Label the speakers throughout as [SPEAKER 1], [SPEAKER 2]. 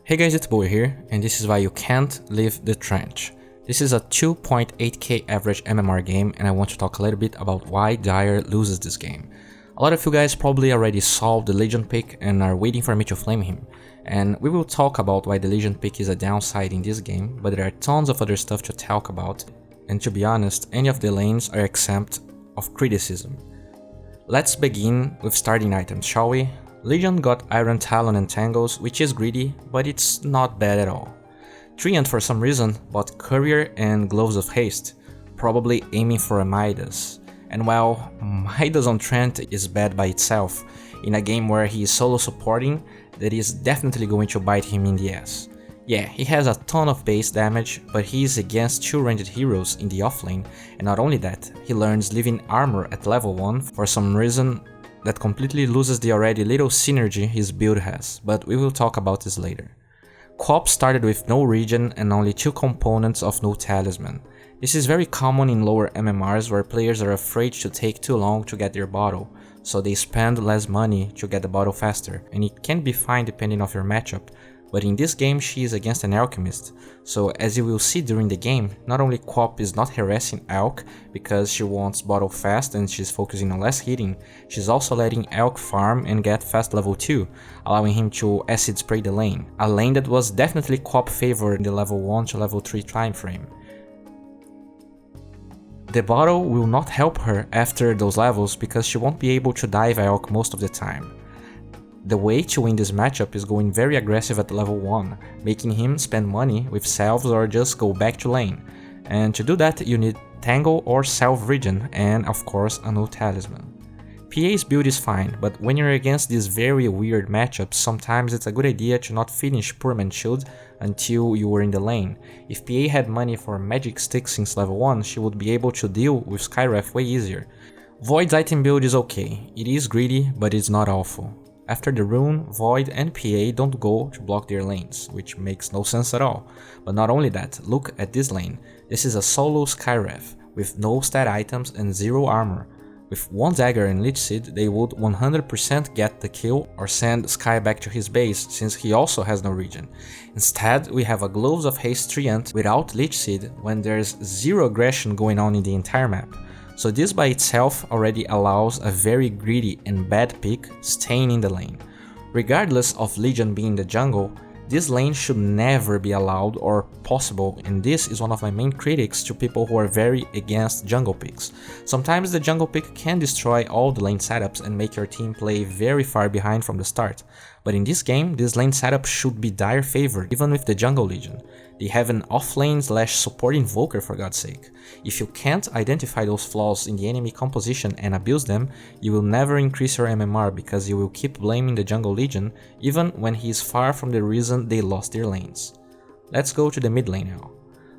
[SPEAKER 1] Hey guys, it's Bowie here, and this is why you can't leave the trench. This is a 2.8k average MMR game, and I want to talk a little bit about why Dire loses this game. A lot of you guys probably already solved the Legion pick and are waiting for me to flame him. And we will talk about why the Legion pick is a downside in this game, but there are tons of other stuff to talk about, and to be honest, any of the lanes are exempt of criticism. Let's begin with starting items, shall we? Legion got Iron Talon and Tangles, which is greedy, but it's not bad at all. Treant for some reason bought Courier and Gloves of Haste, probably aiming for a Midas. And while Midas on Trent is bad by itself, in a game where he is solo supporting, that is definitely going to bite him in the ass. Yeah, he has a ton of base damage, but he is against 2 ranged heroes in the offlane, and not only that, he learns Living Armor at level 1 for some reason that completely loses the already little synergy his build has, but we will talk about this later. Co-op started with no regen and only 2 components of no talisman. This is very common in lower MMRs where players are afraid to take too long to get their bottle, so they spend less money to get the bottle faster, and it can be fine depending on your matchup. But in this game she is against an alchemist, so as you will see during the game, not only Co-op is not harassing Alk because she wants bottle fast and she's focusing on less hitting, she's also letting Alk farm and get fast level 2, allowing him to acid spray the lane, a lane that was definitely Co-op favored in the level 1 to level 3 time frame. The bottle will not help her after those levels because she won't be able to dive Alk most of the time. The way to win this matchup is going very aggressive at level 1, making him spend money with salves or just go back to lane. And to do that you need Tangle or Self Regen and of course a no talisman. PA's build is fine, but when you're against these very weird matchups, sometimes it's a good idea to not finish Poor Man's Shield until you were in the lane. If PA had money for Magic Stick since level 1, she would be able to deal with Skywrath way easier. Void's item build is okay, it is greedy, but it's not awful. After the rune, Void and PA don't go to block their lanes, which makes no sense at all. But not only that, look at this lane. This is a solo Skywrath, with no stat items and 0 armor. With 1 dagger and Lich Seed, they would 100% get the kill or send Sky back to his base, since he also has no regen. Instead, we have a Gloves of Haste Treant without Lich Seed when there's 0 aggression going on in the entire map. So this by itself already allows a very greedy and bad pick staying in the lane. Regardless of Legion being the jungle, this lane should never be allowed or possible, and this is one of my main critics to people who are very against jungle picks. Sometimes the jungle pick can destroy all the lane setups and make your team play very far behind from the start. But in this game, this lane setup should be Dire favored, even with the jungle Legion. They have an offlane / support invoker for God's sake. If you can't identify those flaws in the enemy composition and abuse them, you will never increase your MMR because you will keep blaming the jungle Legion even when he is far from the reason they lost their lanes. Let's go to the mid lane now.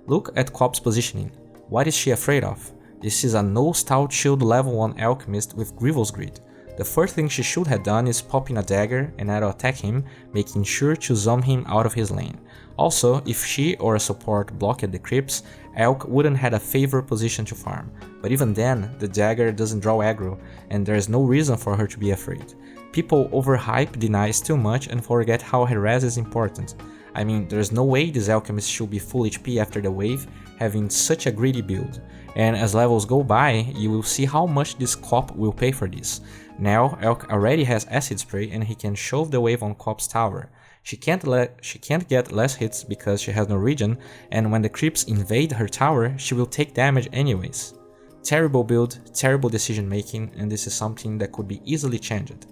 [SPEAKER 1] Look at Co-op's positioning. What is she afraid of? This is a no stout shield level 1 alchemist with Grievous Greed. The first thing she should have done is pop in a dagger and auto attack him, making sure to zoom him out of his lane. Also, if she or a support blocked the creeps, Elk wouldn't have a favorite position to farm, but even then, the dagger doesn't draw aggro, and there is no reason for her to be afraid. People overhype denies too much and forget how harass is important. I mean, there's no way this alchemist should be full HP after the wave, having such a greedy build. And as levels go by, you will see how much this Co-op will pay for this. Now, Elk already has acid spray and he can shove the wave on Co-op's tower. She can't get less hits because she has no regen, and when the creeps invade her tower, she will take damage anyways. Terrible build, terrible decision making, and this is something that could be easily changed.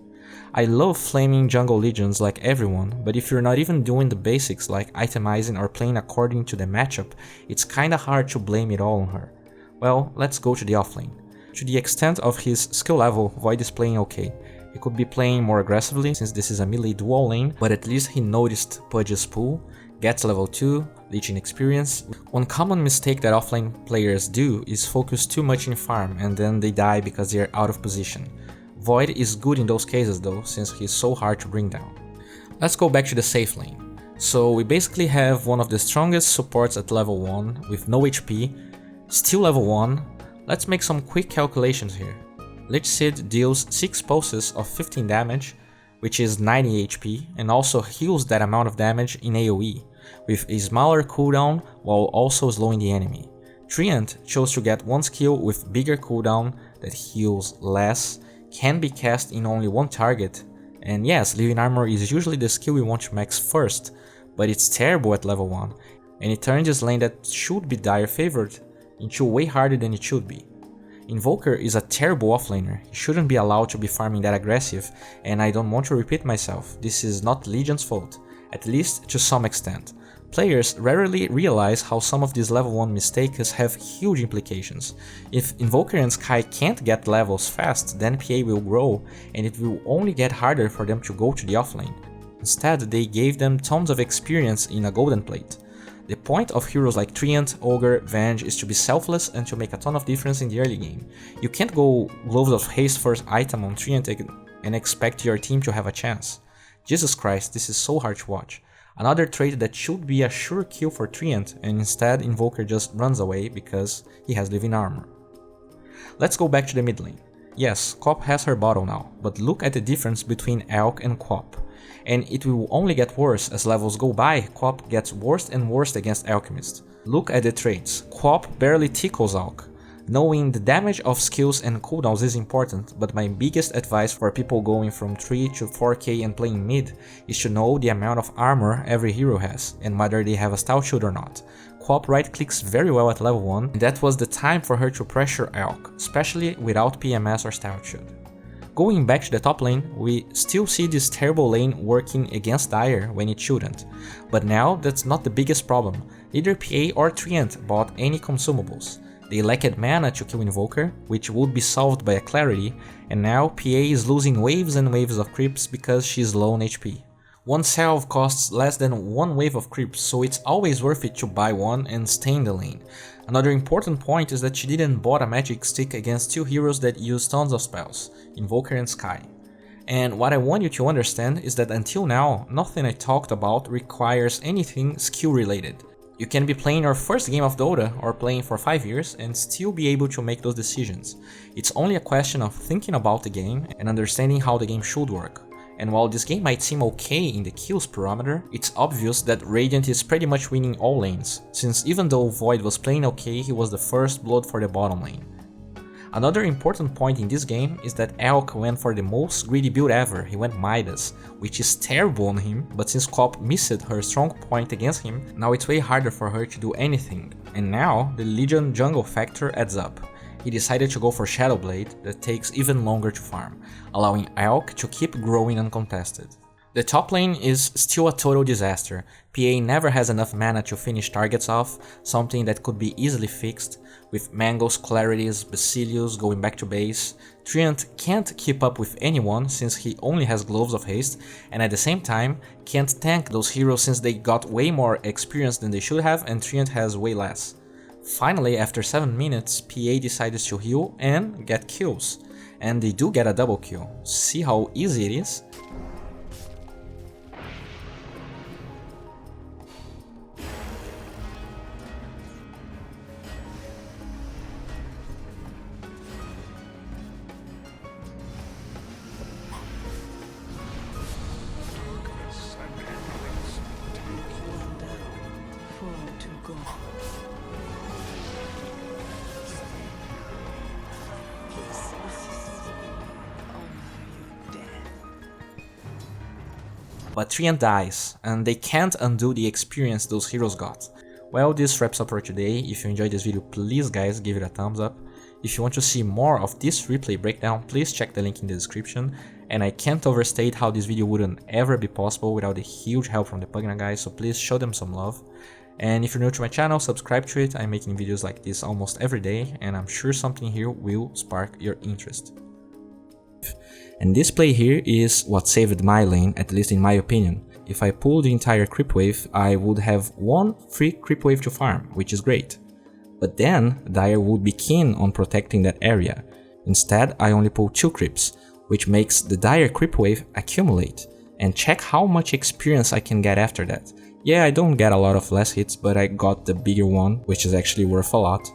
[SPEAKER 1] I love flaming jungle legions like everyone, but if you're not even doing the basics like itemizing or playing according to the matchup, it's kinda hard to blame it all on her. Well, let's go to the offlane. To the extent of his skill level, Void is playing okay. He could be playing more aggressively since this is a melee dual lane, but at least he noticed Pudge's pool, gets level 2, leeching experience. One common mistake that offlane players do is focus too much in farm and then they die because they are out of position. Void is good in those cases though, since he's so hard to bring down. Let's go back to the safe lane. So we basically have one of the strongest supports at level 1 with no HP, still level 1. Let's make some quick calculations here. Lich Seed deals 6 pulses of 15 damage, which is 90 HP, and also heals that amount of damage in AoE, with a smaller cooldown while also slowing the enemy. Treant chose to get one skill with bigger cooldown that heals less, can be cast in only one target, and yes, Living Armor is usually the skill we want to max first, but it's terrible at level 1, and it turns this lane that should be dire favored into way harder than it should be. Invoker is a terrible offlaner, he shouldn't be allowed to be farming that aggressive, and I don't want to repeat myself, this is not Legion's fault, at least to some extent. Players rarely realize how some of these level 1 mistakes have huge implications. If Invoker and Skye can't get levels fast, then PA will grow, and it will only get harder for them to go to the offlane. Instead, they gave them tons of experience in a golden plate. The point of heroes like Treant, Ogre, Venge is to be selfless and to make a ton of difference in the early game. You can't go Gloves of Haste first item on Treant and expect your team to have a chance. Jesus Christ, this is so hard to watch. Another trait that should be a sure kill for Treant, and instead Invoker just runs away because he has Living Armor. Let's go back to the mid lane. Yes, Cop has her bottle now, but look at the difference between Alch and Cop. And it will only get worse as levels go by, Cop gets worse and worse against Alchemist. Look at the traits, Cop barely tickles Alch. Knowing the damage of skills and cooldowns is important, but my biggest advice for people going from 3 to 4k and playing mid is to know the amount of armor every hero has, and whether they have a stout shield or not. Coop right clicks very well at level 1, and that was the time for her to pressure Alch, especially without PMS or stout shield. Going back to the top lane, we still see this terrible lane working against Dire when it shouldn't, but now that's not the biggest problem, neither PA or Treant bought any consumables. They lacked mana to kill Invoker, which would be solved by a Clarity, and now PA is losing waves and waves of creeps because she's low on HP. One salve costs less than one wave of creeps, so it's always worth it to buy one and stay in the lane. Another important point is that she didn't bought a magic stick against two heroes that use tons of spells, Invoker and Skye. And what I want you to understand is that until now, nothing I talked about requires anything skill related. You can be playing your first game of Dota or playing for 5 years and still be able to make those decisions. It's only a question of thinking about the game and understanding how the game should work. And while this game might seem okay in the kills parameter, it's obvious that Radiant is pretty much winning all lanes, since even though Void was playing okay, he was the first blood for the bottom lane. Another important point in this game is that Alch went for the most greedy build ever, he went Midas, which is terrible on him, but since Coop missed her strong point against him, now it's way harder for her to do anything, and now the Legion jungle factor adds up. He decided to go for Shadowblade that takes even longer to farm, allowing Alch to keep growing uncontested. The top lane is still a total disaster, PA never has enough mana to finish targets off, something that could be easily fixed, with Mango's, Clarities, Basilius going back to base. Treant can't keep up with anyone since he only has Gloves of Haste, and at the same time can't tank those heroes since they got way more experience than they should have and Treant has way less. Finally, after 7 minutes, PA decides to heal and get kills, and they do get a double kill. See how easy it is? But Treant dies, and they can't undo the experience those heroes got. Well, this wraps up for today. If you enjoyed this video, please guys give it a thumbs up. If you want to see more of this replay breakdown, please check the link in the description. And I can't overstate how this video wouldn't ever be possible without the huge help from the Pugna guys, so please show them some love. And if you're new to my channel, subscribe to it. I'm making videos like this almost every day, and I'm sure something here will spark your interest. And this play here is what saved my lane, at least in my opinion. If I pull the entire creep wave, I would have one free creep wave to farm, which is great. But then, Dire would be keen on protecting that area. Instead, I only pull 2 creeps, which makes the Dire creep wave accumulate. And check how much experience I can get after that. Yeah, I don't get a lot of less hits, but I got the bigger one, which is actually worth a lot.